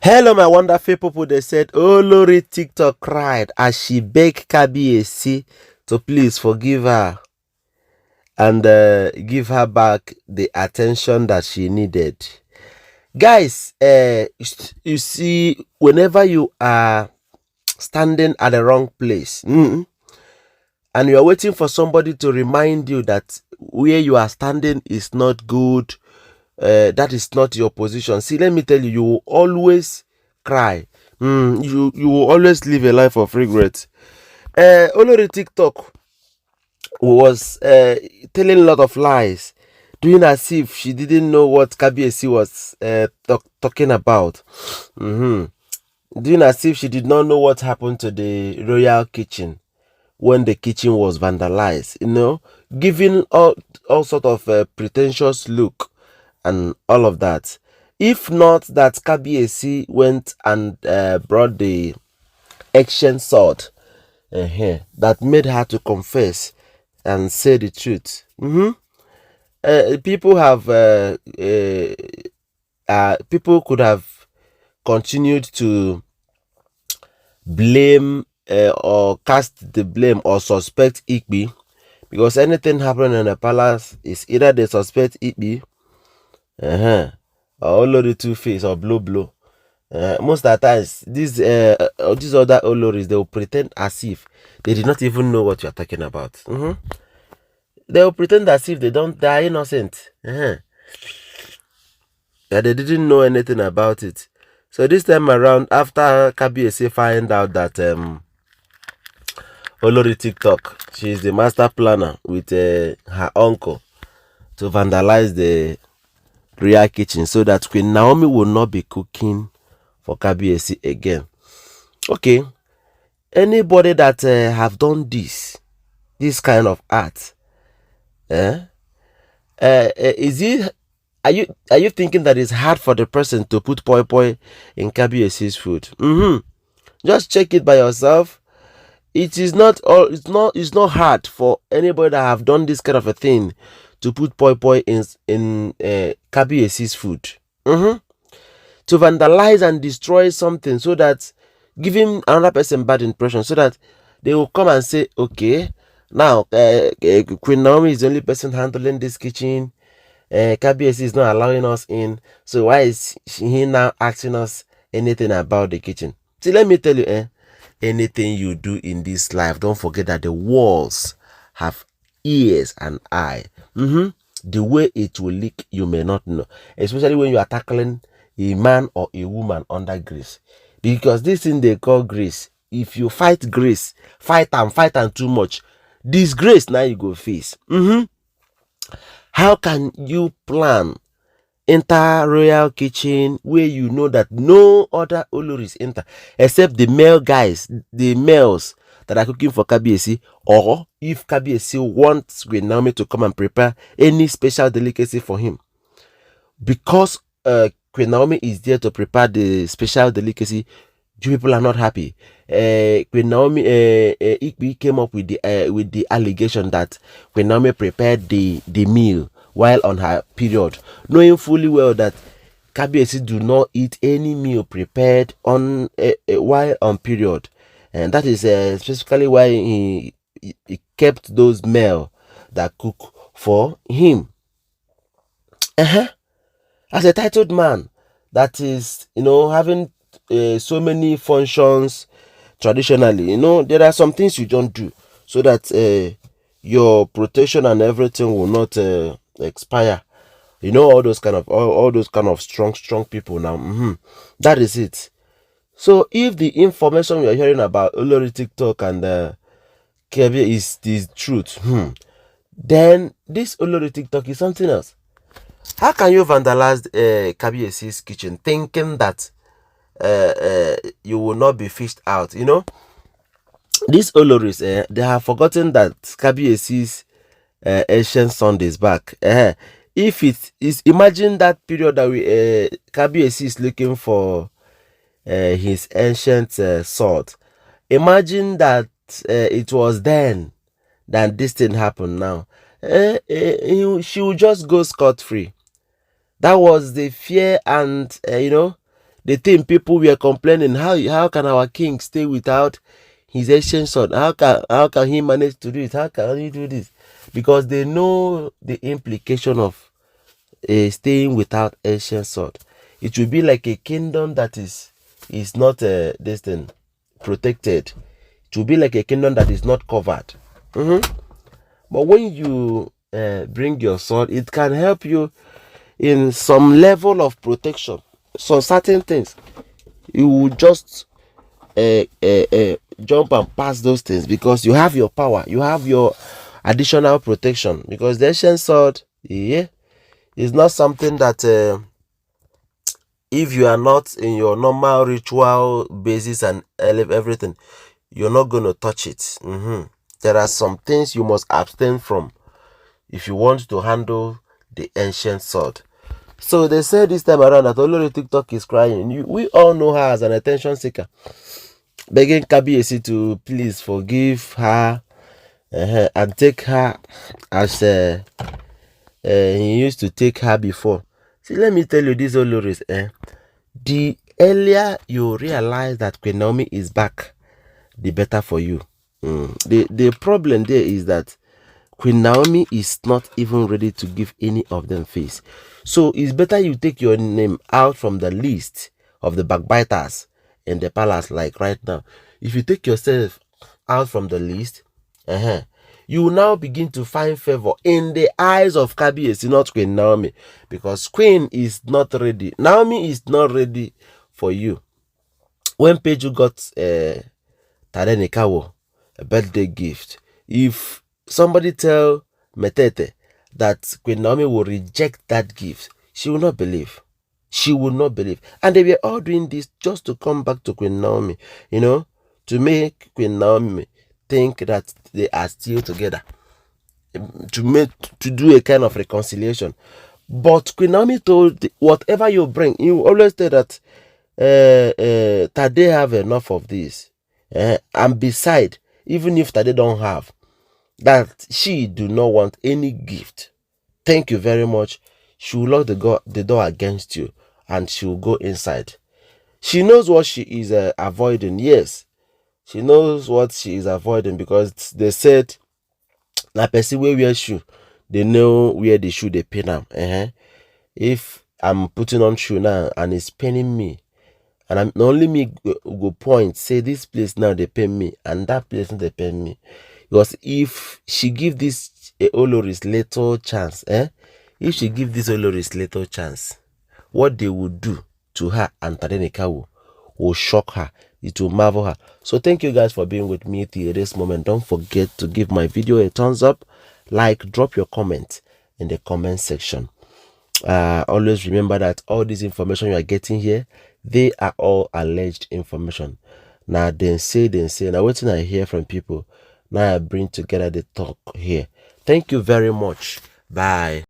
Hello, my wonderful people. They said Olori TikTok cried as she begged kabiyesi to please forgive her and give her back the attention that she needed. Guys, you see, whenever you are standing at the wrong place and you are waiting for somebody to remind you that where you are standing is not good, that is not your position. See, let me tell you, you will always cry. You will always live a life of regret. Olori TikTok was telling a lot of lies, doing as if she didn't know what kabiyesi was talking about. Doing as if she did not know what happened to the royal kitchen when the kitchen was vandalized. Giving all sort of pretentious look and all of that. If not that kabiyesi went and brought the ancient sword that made her to confess and say the truth. People could have continued to blame or cast the blame or suspect Ife, because anything happening in the palace is either they suspect Ife or Olori Two-Face or blow. Most of the times, these other Olories, they will pretend as if they did not even know what you are talking about. They will pretend as if they are innocent. That they didn't know anything about it. So this time around, after kabiyesi find out that Olori TikTok, she is the master planner with her uncle to vandalize the royal kitchen so that Queen Naomi will not be cooking for kabiyesi again. Okay, anybody that have done this kind of art, are you thinking that it's hard for the person to put poi in kabiyesi's food? Just check it by yourself. It's not hard for anybody that have done this kind of a thing to put poi in kabiyesi's food. To vandalize and destroy something so that giving another person bad impression, so that they will come and say, okay, now Queen Naomi is the only person handling this kitchen. kabiyesi is not allowing us in, so why is he now asking us anything about the kitchen? See, let me tell you, anything you do in this life, don't forget that the walls have ears and eye. The way it will leak, you may not know, especially when you are tackling a man or a woman under grace, because this thing they call grace, if you fight grace, fight and too much, disgrace now you go face. How can you plan enter royal kitchen where you know that no other oloris enter except the male guys, the males that are cooking for kabiyesi, or if kabiyesi wants Queen Naomi to come and prepare any special delicacy for him, because Queen Naomi is there to prepare the special delicacy, you people are not happy. Queen Naomi Ife came up with the allegation that Queen Naomi prepared the meal while on her period, knowing fully well that kabiyesi do not eat any meal prepared on while on period, and that is specifically why he kept those male that cook for him. As a titled man that is, having so many functions traditionally, there are some things you don't do so that your protection and everything will not expire. All those kind of strong people now. That is it. So if the information you're hearing about Olori TikTok and Kevin is the truth, then this Olori TikTok is something else. How can you vandalize kabiyesi's kitchen thinking that you will not be fished out? These Oloris, they have forgotten that kabiyesi's ancient Sunday is back. If it is, imagine that period that kabiyesi is looking for his ancient sword. Imagine that it was then that this thing happened now. She will just go scot-free. That was the fear and The thing people were complaining, how can our king stay without his ancient sword? How can he manage to do it? How can he do this? Because they know the implication of staying without ancient sword. It will be like a kingdom that is not this thing protected. It will be like a kingdom that is not covered. But when you bring your sword, it can help you in some level of protection. So certain things, you will just jump and pass those things because you have your power, you have your additional protection. Because the ancient sword, yeah, is not something that if you are not in your normal ritual basis and everything, you're not going to touch it. There are some things you must abstain from if you want to handle the ancient sword. So they say this time around that Olori TikTok is crying. We all know her as an attention seeker, begging kabiyesi to please forgive her and take her as he used to take her before. See, let me tell you, these Olories, the earlier you realize that Queen Naomi is back, the better for you. The problem there is that Queen Naomi is not even ready to give any of them face. So it's better you take your name out from the list of the backbiters in the palace, like right now. If you take yourself out from the list, you will now begin to find favor in the eyes of kabiyesi, not Queen Naomi, because Queen is not ready. Naomi is not ready for you. When Peju got Tadenikawo a birthday gift, if somebody tell Metete that Queen Naomi will reject that gift, she will not believe. She will not believe. And they were all doing this just to come back to Queen Naomi, to make Queen Naomi think that they are still together, to do a kind of reconciliation. But Queen Naomi told, whatever you bring, you always say that Tade have enough of this. And beside, even if Tade don't have, that she do not want any gift. Thank you very much. She will lock the door against you and she will go inside. She knows what she is avoiding. Yes, she knows what she is avoiding, because they said, na person wey wear shoe, they know where the shoe they pain am. If I'm putting on shoe now and it's paining me, and I'm not only me go point, say this place now they pain me and that place they pain me. Because if she give this Olories little chance, if she give this Olories little chance, what they would do to her and Tadenikawo will shock her. It will marvel her. So thank you guys for being with me till this moment. Don't forget to give my video a thumbs up, like, drop your comment in the comment section. Always remember that all this information you are getting here, they are all alleged information. Now then say, now waiting I hear from people. Now I bring together the talk here. Thank you very much. Bye.